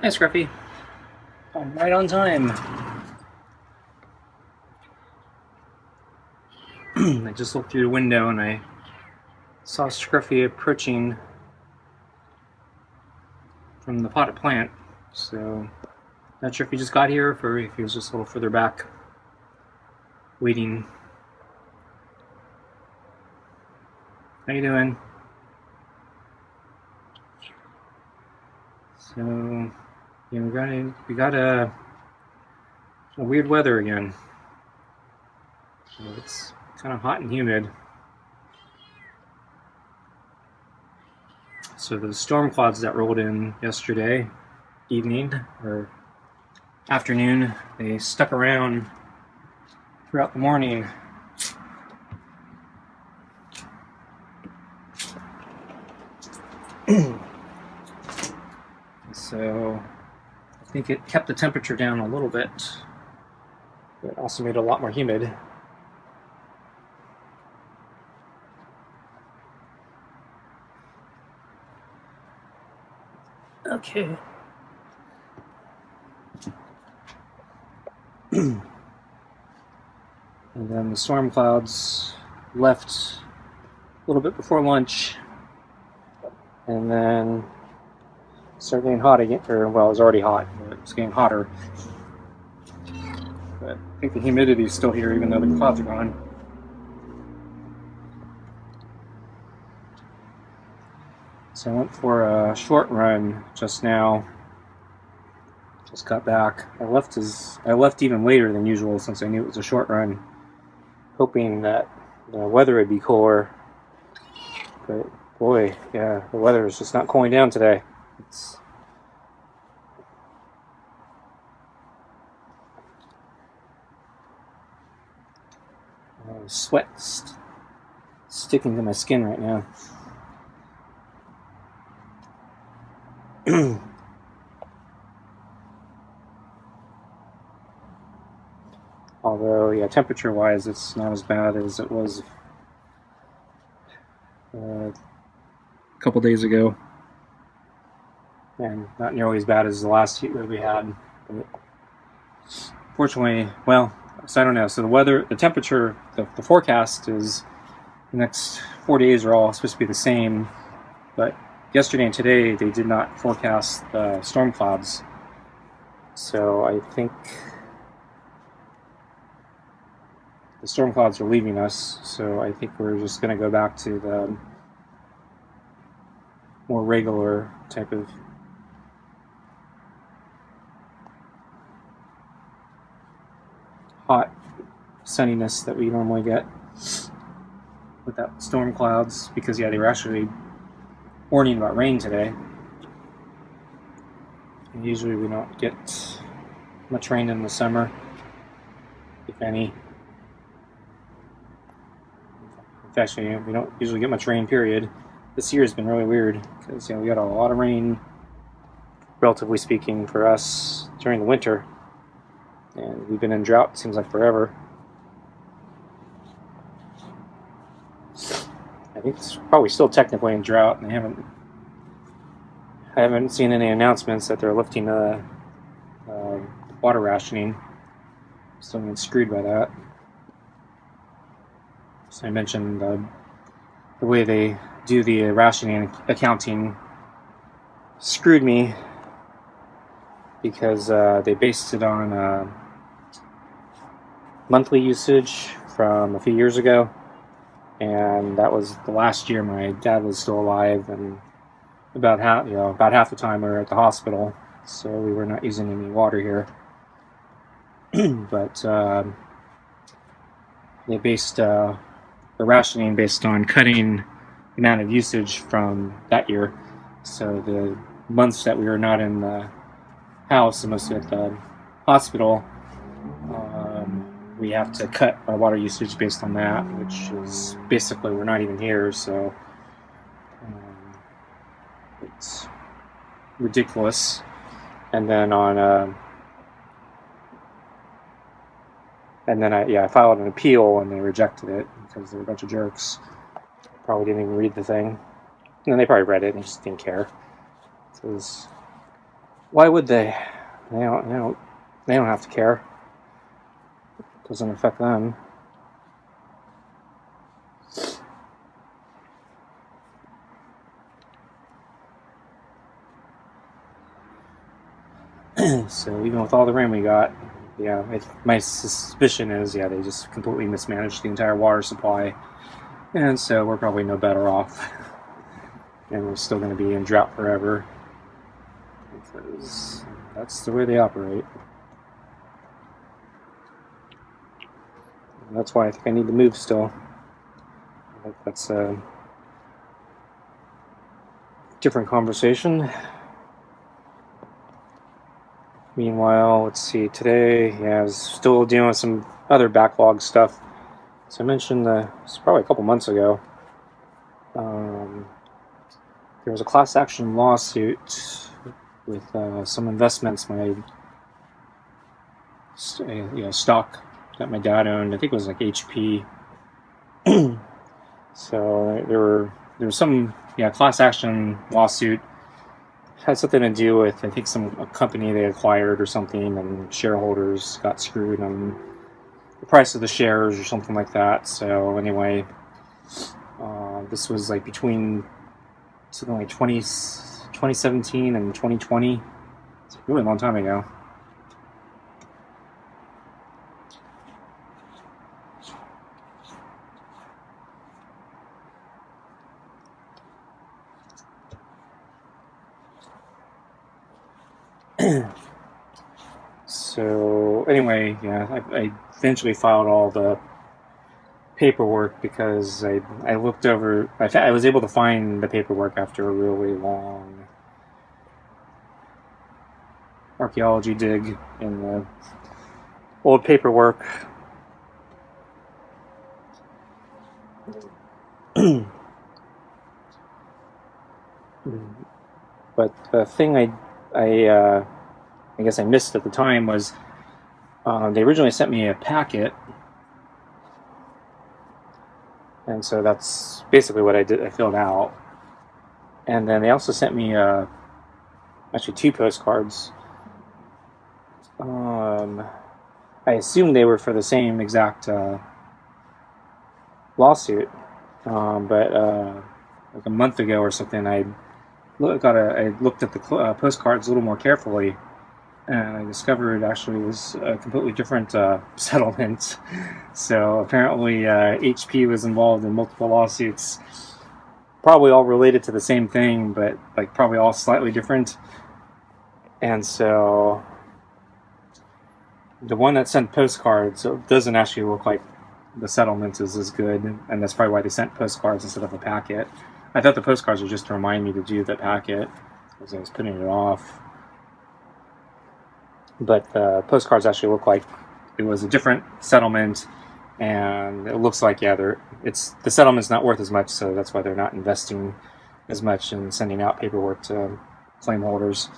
Hi, Scruffy. I'm right on time. I just looked through the window and I saw Scruffy approaching from the potted plant. So, not sure if he just got here or if he was just a little further back, waiting. How you doing? So, yeah, we got a weird weather again. So it's kind of hot and humid. So the storm clouds that rolled in yesterday evening or afternoon, they stuck around throughout the morning. So I think it kept the temperature down a little bit, but also made it a lot more humid. Okay. And then the storm clouds left a little bit before lunch, and then started getting hot again. Or, well, it was already hot, but it's getting hotter. But I think the humidity is still here, even though the clouds are gone. So I went for a short run just now. Just got back. I left even later than usual since I knew it was a short run, hoping that the weather would be cooler. But boy, yeah, the weather is just not cooling down today. It's sweat sticking to my skin right now. Although, yeah, temperature-wise, it's not as bad as it was a couple days ago, and not nearly as bad as the last heat wave we had. But fortunately, well, so I don't know. So the temperature, the forecast is the next 4 days are all supposed to be the same, but yesterday and today they did not forecast the storm clouds. So I think the storm clouds are leaving us, so I think we're just going to go back to the more regular type of hot sunniness that we normally get without storm clouds, because yeah, they were actually warning about rain today. And usually we don't get much rain in the summer, if any. Actually, we don't usually get much rain, period. This year has been really weird because we got a lot of rain, relatively speaking, for us during the winter, and we've been in drought, it seems like forever. I think it's probably still technically in drought, and I haven't seen any announcements that they're lifting water rationing. Still getting screwed by that. So I mentioned the way they do the rationing accounting screwed me, because they based it on monthly usage from a few years ago, and that was the last year my dad was still alive, and about half the time we were at the hospital, so we were not using any water here. But they based the rationing based on cutting the amount of usage from that year. So the months that we were not in the house and mostly at the hospital, we have to cut our water usage based on that, which is basically we're not even here, so it's ridiculous. And then I filed an appeal and they rejected it because they're a bunch of jerks. Probably didn't even read the thing. And they probably read it and just didn't care. So it was Why would they? They don't have to care. It doesn't affect them. So even with all the rain we got, yeah, my suspicion is, yeah, they just completely mismanaged the entire water supply, and so we're probably no better off, and we're still going to be in drought forever, because that's the way they operate. And that's why I think I need to move still. That's a different conversation. Meanwhile, let's see, today, yeah, I was still dealing with some other backlog stuff. So I mentioned, it's probably a couple months ago, there was a class action lawsuit with some investments, my stock that my dad owned. I think it was like HP. So there was some class action lawsuit. Had something to do with, I think, a company they acquired or something, and shareholders got screwed on the price of the shares or something like that. So anyway, this was like between something like 2017 and 2020. It's a really long time ago. So anyway, yeah, I eventually filed all the paperwork because I looked over. I was able to find the paperwork after a really long archaeology dig in the old paperwork. But the thing I guess I missed at the time was they originally sent me a packet, and so that's basically what I did. I filled out, and then they also sent me actually 2 postcards. I assumed they were for the same exact lawsuit, but like a month ago or something, I looked at the postcards a little more carefully, and I discovered actually it was a completely different settlement. So apparently HP was involved in multiple lawsuits, probably all related to the same thing, but like probably all slightly different. And so the one that sent postcards doesn't actually look like the settlement is as good, and that's probably why they sent postcards instead of a packet. I thought the postcards were just to remind me to do the packet, because I was putting it off. But the postcards actually look like it was a different settlement, and it looks like, yeah, the settlement's not worth as much, so that's why they're not investing as much in sending out paperwork to claim holders.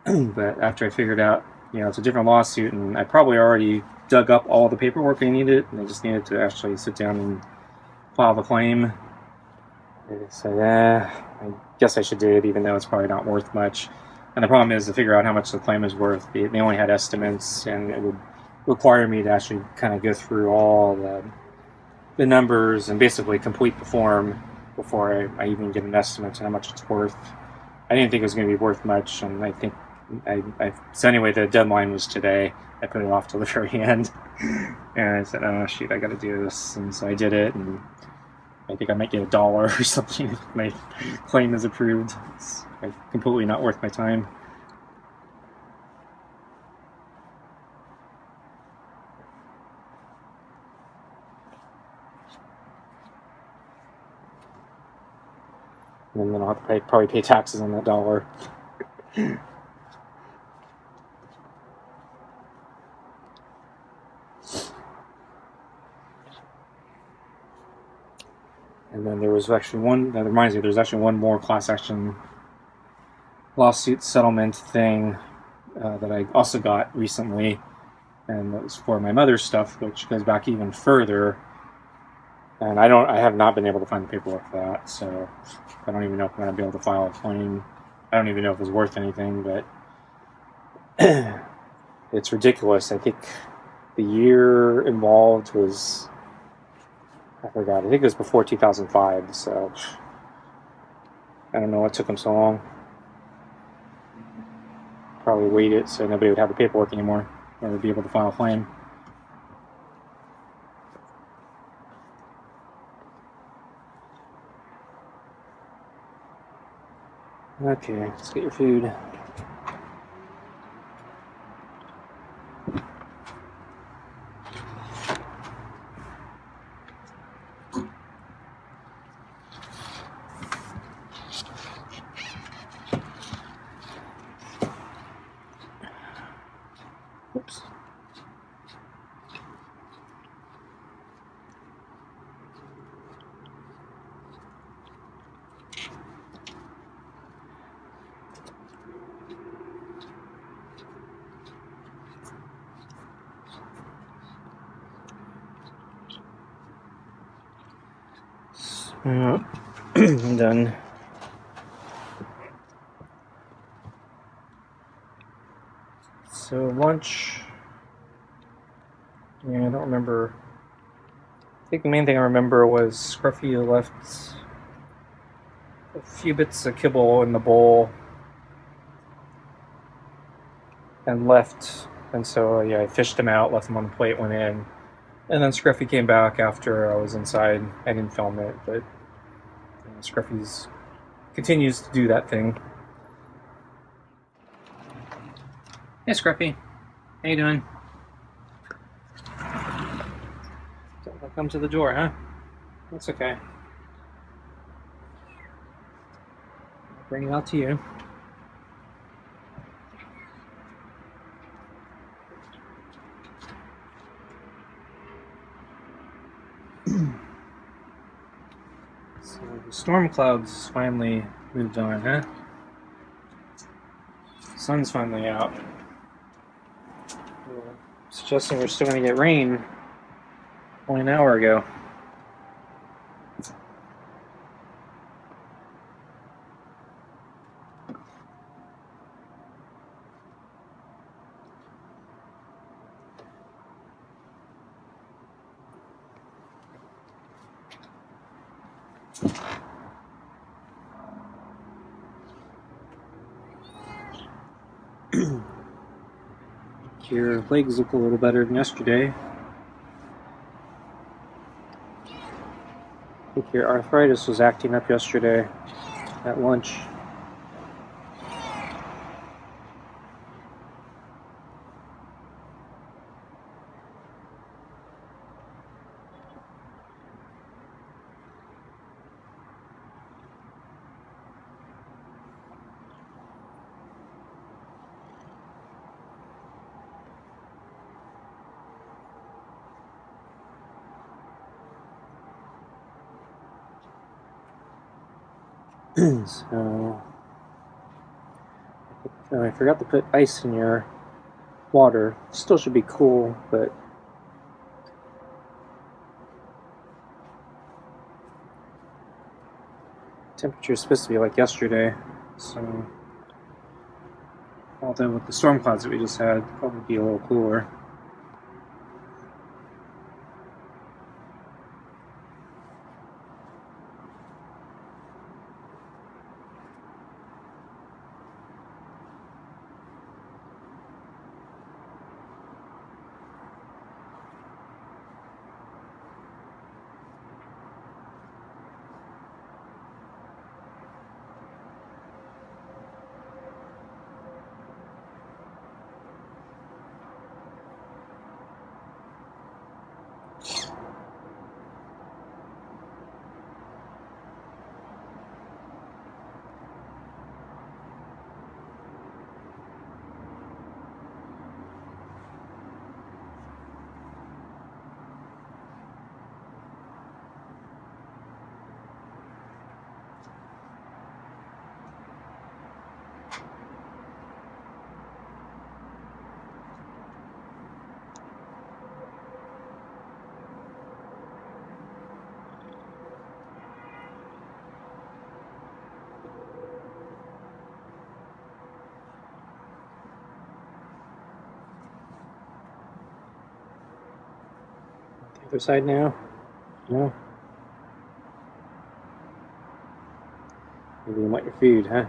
But after I figured out, it's a different lawsuit, and I probably already dug up all the paperwork I needed, and I just needed to actually sit down and file the claim. I said, I guess I should do it, even though it's probably not worth much. And the problem is to figure out how much the claim is worth. They only had estimates, and it would require me to actually kind of go through all the numbers and basically complete the form before I even get an estimate to how much it's worth. I didn't think it was going to be worth much, and I think so anyway, the deadline was today. I put it off till the very end, and I said, oh shoot, I got to do this, and so I did it, and I think I might get $1 or something if my claim is approved. It's completely not worth my time. And then I'll have to probably pay taxes on that $1. And then there was actually that reminds me, there's actually one more class action lawsuit settlement thing that I also got recently, and that was for my mother's stuff, which goes back even further. And I have not been able to find the paperwork for that, so I don't even know if I'm going to be able to file a claim. I don't even know if it was worth anything, but it's ridiculous. I think the year involved was, I forgot, I think it was before 2005, so I don't know what took them so long. Probably waited so nobody would have the paperwork anymore or be able to file a claim. Okay, let's get your food. Oops. I'm done. So lunch, yeah, I don't remember. I think the main thing I remember was Scruffy left a few bits of kibble in the bowl and left, and so yeah, I fished him out, left him on the plate, went in, and then Scruffy came back after I was inside. I didn't film it, but Scruffy's continues to do that thing. Hey, Scruffy. How you doing? Don't come to the door, huh? That's okay. I'll bring it out to you. So the storm clouds finally moved on, huh? Sun's finally out. Suggesting we're still going to get rain only an hour ago. Your legs look a little better than yesterday. I think your arthritis was acting up yesterday at lunch. So I forgot to put ice in your water. Still should be cool, but temperature is supposed to be like yesterday. So although with the storm clouds that we just had, probably be a little cooler. Other side now? No? Maybe you want your food, huh?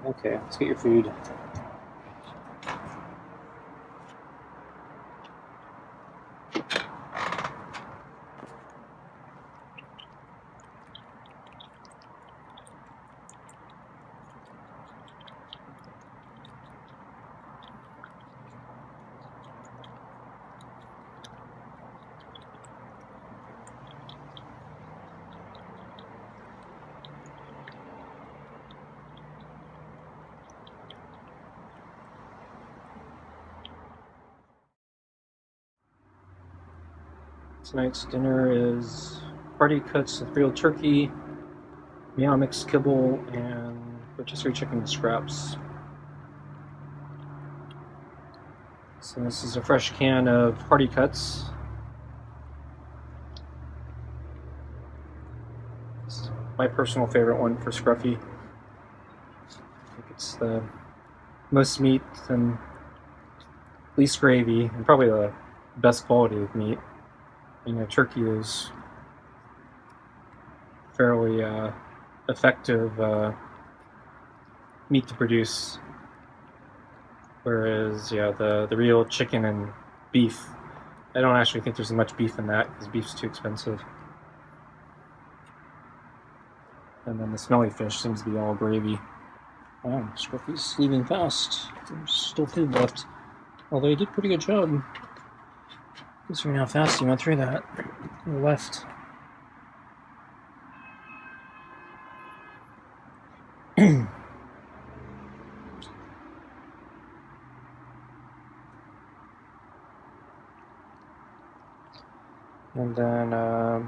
Okay, let's get your food. Tonight's dinner is party cuts with real turkey, meow mix kibble, and rotisserie chicken scraps. So this is a fresh can of Hearty Cuts. It's my personal favorite one for Scruffy. I think it's the most meat and least gravy, and probably the best quality of meat. You know, turkey is fairly effective meat to produce, whereas the real chicken and beef, I don't actually think there's much beef in that because beef's too expensive. And then the smelly fish seems to be all gravy. Wow, Scruffy's leaving fast. There's still food left. Although he did a pretty good job considering how fast he went through that. On the left. And then I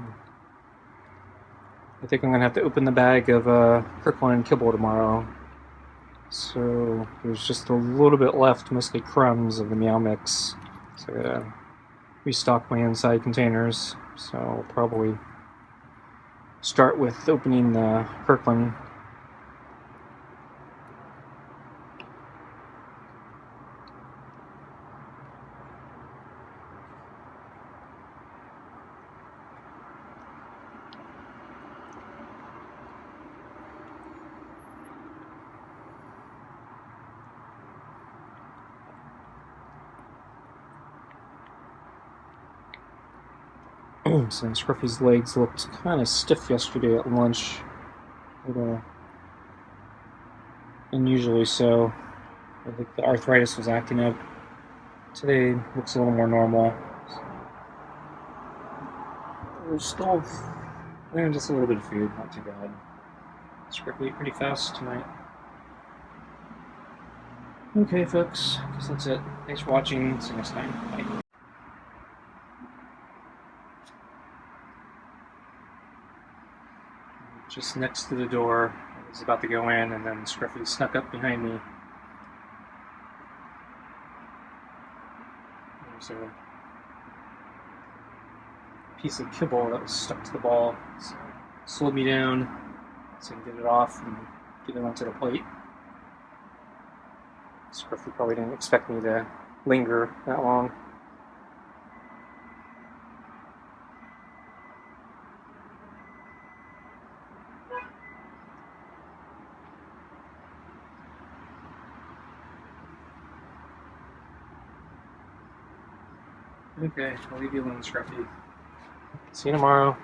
think I'm going to have to open the bag of Kirkland kibble tomorrow. So there's just a little bit left, mostly crumbs of the meow mix. So I gotta restock my inside containers. So I'll probably start with opening the Kirkland. So Scruffy's legs looked kind of stiff yesterday at lunch. Unusually so. I think the arthritis was acting up. Today looks a little more normal. We're still just a little bit of food, not too bad. Scruffy ate pretty fast tonight. Okay, folks, I guess that's it. Thanks for watching. See you next time. Bye. Just next to the door. I was about to go in, and then Scruffy snuck up behind me. There's a piece of kibble that was stuck to the ball, so it slowed me down so I can get it off and get it onto the plate. Scruffy probably didn't expect me to linger that long. Okay, I'll leave you alone, Scruffy. See you tomorrow.